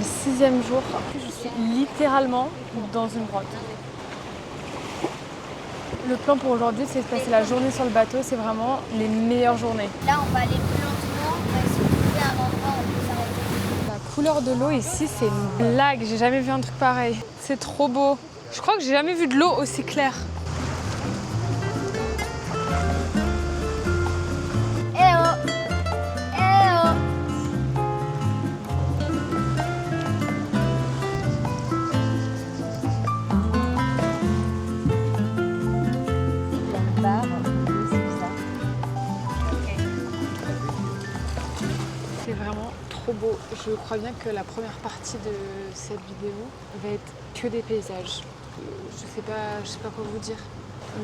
c'est le 6e jour. Je suis littéralement dans une grotte. Le plan pour aujourd'hui, c'est de passer la journée sur le bateau. C'est vraiment les meilleures journées. Là, on va aller plus lentement. On va essayer de trouver un endroit où on peut s'arrêter. La couleur de l'eau ici, c'est une blague. J'ai jamais vu un truc pareil. C'est trop beau. Je crois que j'ai jamais vu de l'eau aussi claire. C'est vraiment trop beau. Je crois bien que la première partie de cette vidéo va être que des paysages. Je sais pas quoi vous dire.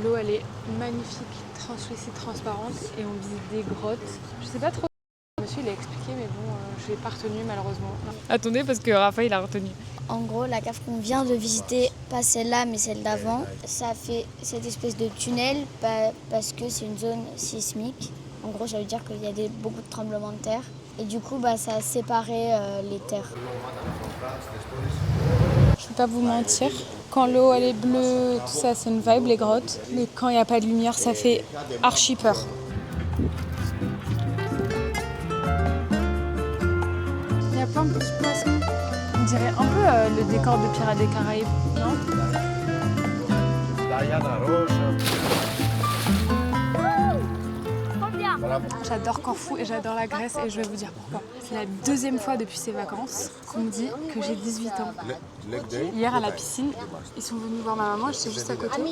L'eau elle est magnifique, translucide, transparente et on visite des grottes. Je sais pas trop. Monsieur il a expliqué mais bon, je l'ai pas retenu malheureusement. Attendez parce que Raphaël il a retenu. En gros, la cave qu'on vient de visiter, pas celle-là, mais celle d'avant, ça fait cette espèce de tunnel parce que c'est une zone sismique. En gros, ça veut dire qu'il y a beaucoup de tremblements de terre. Et du coup, ça a séparé les terres. Je vais pas vous mentir, quand l'eau elle est bleue, tout ça c'est une vibe les grottes. Mais quand il n'y a pas de lumière, ça fait archi peur. Il y a plein de petits poissons. On dirait un peu le décor de Pirates des Caraïbes, non? J'adore Corfou et j'adore la Grèce et je vais vous dire pourquoi. C'est la 2e fois depuis ces vacances qu'on me dit que j'ai 18 ans. Hier à la piscine, ils sont venus voir ma maman, j'étais juste à côté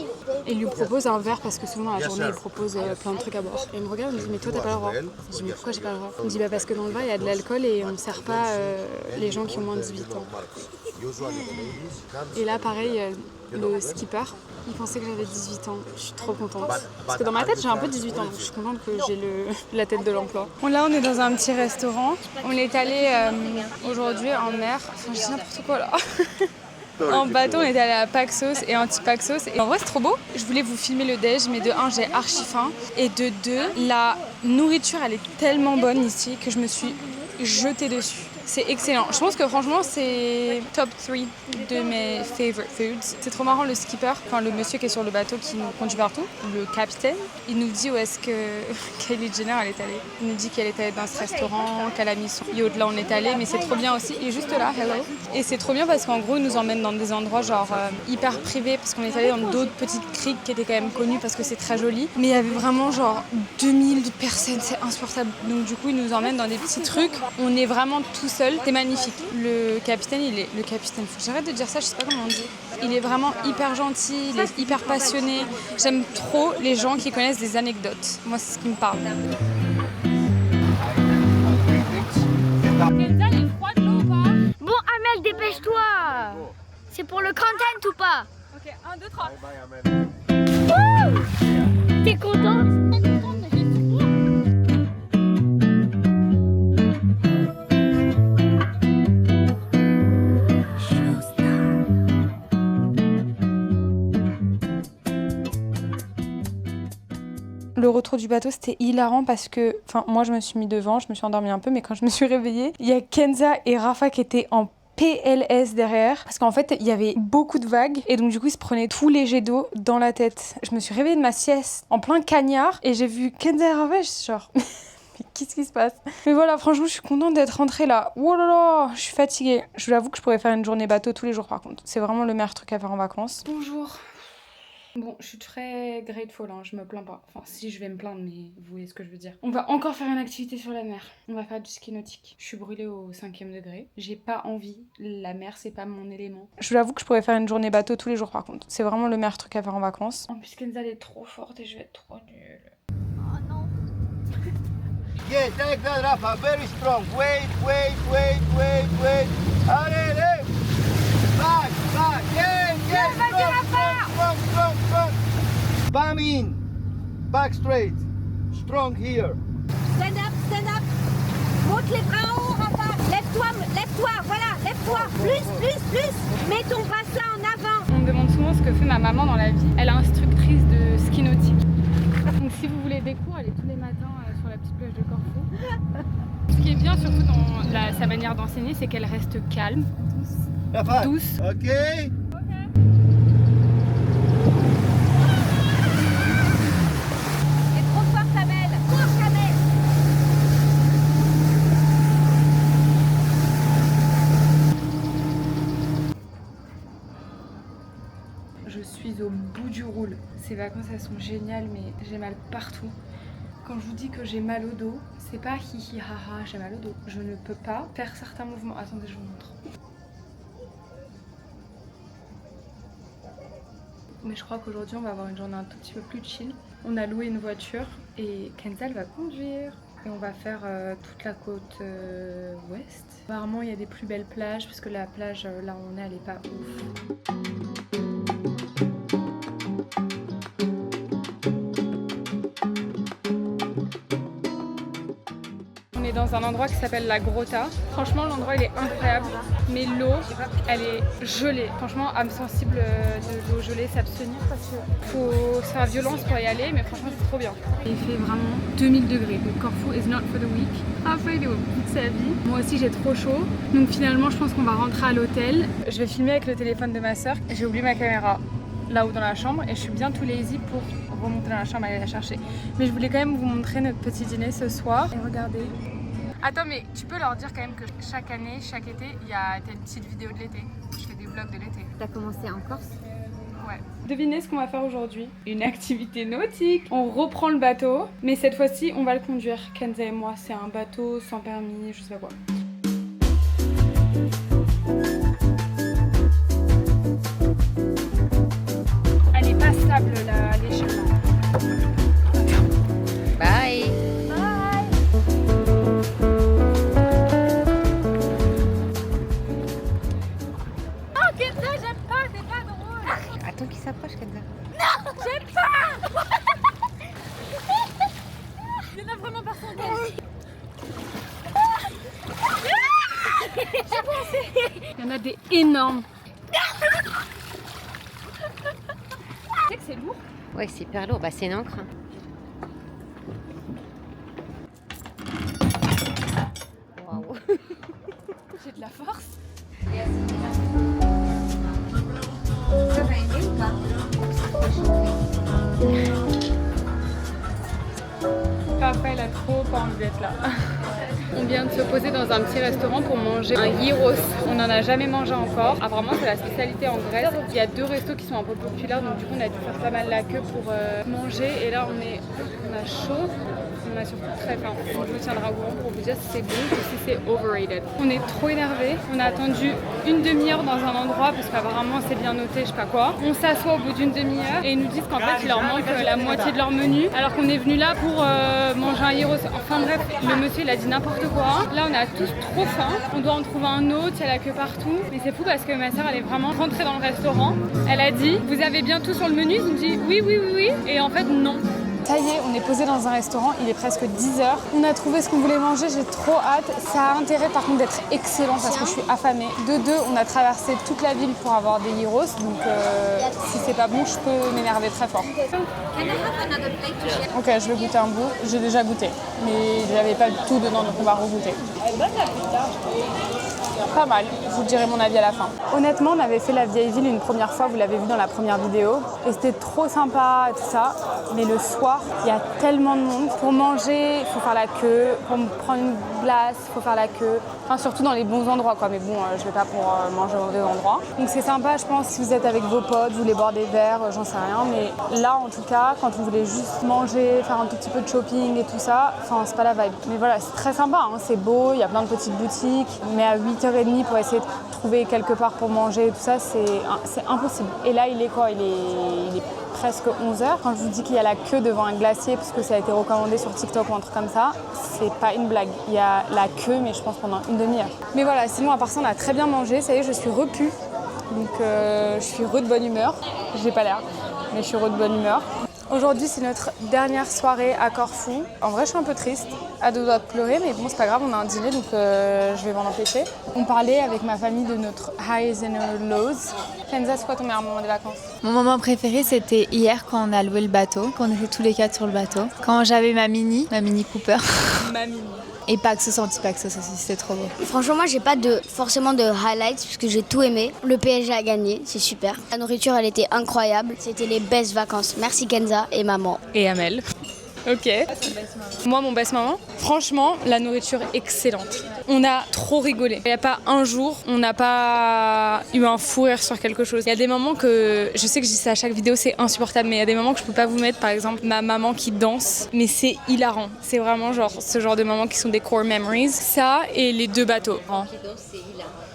et ils lui proposent un verre parce que souvent dans la journée ils proposent plein de trucs à boire. Et il me regarde et me dit mais toi t'as pas le droit. Je dis mais pourquoi j'ai pas le droit? Il me dit bah parce que dans le bar il y a de l'alcool et on ne sert pas les gens qui ont moins de 18 ans. Et là pareil, le skipper, il pensait que j'avais 18 ans. Je suis trop contente. Parce que dans ma tête, j'ai un peu 18 ans, donc je suis contente que j'ai la tête de l'emploi. Bon, là, on est dans un petit restaurant. On est allé aujourd'hui en mer. Enfin, je dis n'importe quoi là. En bateau, on est allé à Paxos et Antipaxos. Et en vrai, c'est trop beau. Je voulais vous filmer le déj, mais de 1, j'ai archi faim. Et de 2, la nourriture, elle est tellement bonne ici que je me suis jetée dessus. C'est excellent. Je pense que franchement, c'est top 3 de mes favorite foods. C'est trop marrant le skipper, enfin le monsieur qui est sur le bateau qui nous conduit partout, le capitaine. Il nous dit où est-ce que Kylie Jenner elle est allée. Il nous dit qu'elle est allée dans ce restaurant, qu'elle a mis son yacht là on est allé, mais c'est trop bien aussi. Il est juste là, hello. Et c'est trop bien parce qu'en gros, il nous emmène dans des endroits genre hyper privés parce qu'on est allé dans d'autres petites criques qui étaient quand même connues parce que c'est très joli. Mais il y avait vraiment genre 2000 personnes, c'est insupportable. Donc du coup, il nous emmène dans des petits trucs. On est vraiment tout seul. C'est magnifique. Le capitaine, faut que j'arrête de dire ça, je sais pas comment on dit. Il est vraiment hyper gentil, il est hyper passionné. J'aime trop les gens qui connaissent des anecdotes. Moi, c'est ce qui me parle. Bon, Amel, dépêche-toi. C'est pour le content ou pas? Ok, 1, 2, 3. T'es contente? Le retour du bateau, c'était hilarant parce que, moi je me suis mis devant, je me suis endormie un peu, mais quand je me suis réveillée, il y a Kenza et Rafa qui étaient en PLS derrière parce qu'en fait il y avait beaucoup de vagues et donc du coup ils se prenaient tous les jets d'eau dans la tête. Je me suis réveillée de ma sieste en plein cagnard et j'ai vu Kenza et Rafa et je suis genre mais qu'est-ce qui se passe? Mais voilà, franchement je suis contente d'être rentrée là. Oh là là, je suis fatiguée. Je vous avoue que je pourrais faire une journée bateau tous les jours par contre. C'est vraiment le meilleur truc à faire en vacances. Bonjour. Bon, je suis très grateful, hein, je me plains pas. Enfin, si, je vais me plaindre, mais vous voyez ce que je veux dire. On va encore faire une activité sur la mer. On va faire du ski nautique. Je suis brûlée au 5e degré. J'ai pas envie. La mer, c'est pas mon élément. Je vous avoue que je pourrais faire une journée bateau tous les jours, par contre. C'est vraiment le meilleur truc à faire en vacances. En plus, Kenza, elle est trop forte et je vais être trop nulle. Oh non. Yeah, take that, Rafa. Very strong. Wait. Allez. Back. Yeah. Strong. Palm in. Back straight. Strong here. Stand up. Monte les bras en haut, Rafa. Lève-toi, voilà, lève-toi. Plus. Mets ton bassin en avant. On me demande souvent ce que fait ma maman dans la vie. Elle est instructrice de ski nautique. Donc si vous voulez des cours, elle est tous les matins sur la petite plage de Corfou. Ce qui est bien surtout dans sa manière d'enseigner, c'est qu'elle reste calme, douce. Ok. C'est trop fort, Kamel. Cours, Kamel. Je suis au bout du roule. Ces vacances, elles sont géniales, mais j'ai mal partout. Quand je vous dis que j'ai mal au dos, c'est pas hihi haha, j'ai mal au dos. Je ne peux pas faire certains mouvements. Attendez, je vous montre. Mais je crois qu'aujourd'hui, on va avoir une journée un tout petit peu plus chill. On a loué une voiture et Kenza va conduire. Et on va faire toute la côte ouest. Apparemment, il y a des plus belles plages, parce que la plage là où on est, elle est pas ouf. On est dans un endroit qui s'appelle la Grotta. Franchement, l'endroit il est incroyable, mais l'eau, elle est gelée. Franchement, âme sensible de l'eau gelée, s'abstenir parce qu'il faut se faire violence pour y aller, mais franchement, c'est trop bien. Il fait vraiment 2000 degrés, donc Corfou is not for the weak. Après, il est au bout de sa vie. Moi aussi, j'ai trop chaud, donc finalement, je pense qu'on va rentrer à l'hôtel. Je vais filmer avec le téléphone de ma soeur. J'ai oublié ma caméra là-haut dans la chambre et je suis bien tout lazy pour remonter dans la chambre et aller la chercher. Mais je voulais quand même vous montrer notre petit dîner ce soir. Et regardez. Attends, mais tu peux leur dire quand même que chaque année, chaque été, il y a une petite vidéo de l'été. Je fais des vlogs de l'été. T'as commencé en Corse? Ouais. Devinez ce qu'on va faire aujourd'hui. Une activité nautique. On reprend le bateau, mais cette fois-ci, on va le conduire. Kenza et moi, c'est un bateau sans permis, je sais pas quoi. Elle est pas stable, l'échelle là. Bye. Attends qu'il s'approche, Kenza. Il y en a vraiment par centaines. Il y en a des énormes. Tu sais que c'est lourd? Ouais, c'est hyper lourd. Bah, c'est une encre. Waouh. J'ai de la force. Papa, il a trop pas envie d'être là. On vient de se poser dans un petit restaurant pour manger un gyros. On n'en a jamais mangé encore. Apparemment, c'est la spécialité en Grèce. Il y a 2 restos qui sont un peu populaires, donc du coup, on a dû faire pas mal la queue pour manger. Et là, on a chaud. On a surtout très faim. Donc, je vous tiendrai au courant pour vous dire si c'est bon ou si c'est overrated. On est trop énervés. On a attendu une demi-heure dans un endroit parce qu'apparemment c'est bien noté, je sais pas quoi. On s'assoit au bout d'une demi-heure et ils nous disent qu'en fait il leur manque la moitié de leur menu alors qu'on est venu là pour manger un gyros. Enfin bref, le monsieur il a dit n'importe quoi. Là on a tous trop faim. On doit en trouver un autre, il y a la queue partout. Mais c'est fou parce que ma soeur elle est vraiment rentrée dans le restaurant. Elle a dit vous avez bien tout sur le menu? Ils ont dit oui. Et en fait non. Ça y est, on est posé dans un restaurant, il est presque 10h. On a trouvé ce qu'on voulait manger, j'ai trop hâte. Ça a intérêt par contre d'être excellent parce que je suis affamée. De deux, on a traversé toute la ville pour avoir des gyros, donc si c'est pas bon, je peux m'énerver très fort. Ok, je vais goûter un bout. J'ai déjà goûté, mais il n'y avait pas tout dedans, donc on va regoûter. Pas mal, je vous dirai mon avis à la fin. Honnêtement, on avait fait la vieille ville une première fois, vous l'avez vu dans la première vidéo, et c'était trop sympa et tout ça. Mais le soir, il y a tellement de monde. Pour manger, il faut faire la queue. Pour prendre une glace, il faut faire la queue. Enfin, surtout dans les bons endroits, quoi. Mais bon, je vais pas pour manger au mauvais endroit. Donc c'est sympa, je pense, si vous êtes avec vos potes, vous voulez boire des verres, j'en sais rien. Mais là, en tout cas, quand vous voulez juste manger, faire un tout petit peu de shopping et tout ça, enfin, c'est pas la vibe. Mais voilà, c'est très sympa, hein. C'est beau, il y a plein de petites boutiques. Mais à 8h30 pour essayer de trouver quelque part pour manger et tout ça, c'est impossible. Et là, il est quoi? Il est presque 11h. Quand je vous dis qu'il y a la queue devant un glacier parce que ça a été recommandé sur TikTok ou un truc comme ça, c'est pas une blague. Il y a la queue, mais je pense pendant une demi-heure. Mais voilà, sinon à part ça, on a très bien mangé. Ça y est, je suis repue. Donc je suis de bonne humeur. J'ai pas l'air, mais je suis de bonne humeur. Aujourd'hui, c'est notre dernière soirée à Corfou. En vrai, je suis un peu triste, à deux doigts de pleurer, mais bon, c'est pas grave, on a un dîner, donc je vais m'en empêcher. On parlait avec ma famille de notre highs and our lows. Kenza, c'est quoi ton meilleur moment des vacances? Mon moment préféré, c'était hier quand on a loué le bateau, quand on était tous les 4 sur le bateau. Quand j'avais ma Mini Cooper. Ma Mini. Et Paxos, anti-Paxos aussi, c'était trop beau. Franchement, moi, j'ai pas forcément de highlights parce que j'ai tout aimé. Le PSG a gagné, c'est super. La nourriture, elle était incroyable. C'était les best vacances. Merci Kenza et maman. Et Amel. Ok. Moi, mon best moment, franchement, la nourriture excellente. On a trop rigolé. Il n'y a pas un jour, on n'a pas eu un fou rire sur quelque chose. Il y a des moments que, je sais que je dis ça à chaque vidéo, c'est insupportable, mais il y a des moments que je peux pas vous mettre, par exemple, ma maman qui danse, mais c'est hilarant. C'est vraiment genre ce genre de moments qui sont des core memories. Ça et les 2 bateaux.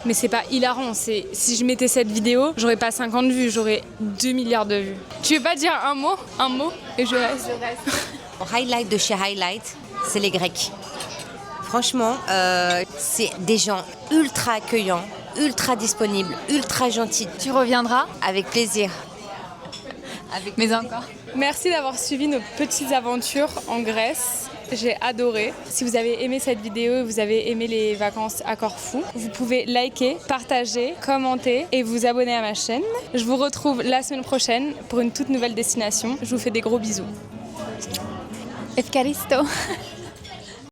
Mais c'est pas hilarant, si je mettais cette vidéo, j'aurais pas 50 vues, j'aurais 2 milliards de vues. Tu veux pas dire un mot, et je reste. Highlight de chez Highlight, c'est les Grecs. Franchement, c'est des gens ultra accueillants, ultra disponibles, ultra gentils. Tu reviendras? Avec plaisir. Mais encore. Merci d'avoir suivi nos petites aventures en Grèce. J'ai adoré. Si vous avez aimé cette vidéo et vous avez aimé les vacances à Corfou, vous pouvez liker, partager, commenter et vous abonner à ma chaîne. Je vous retrouve la semaine prochaine pour une toute nouvelle destination. Je vous fais des gros bisous. Efkaristo.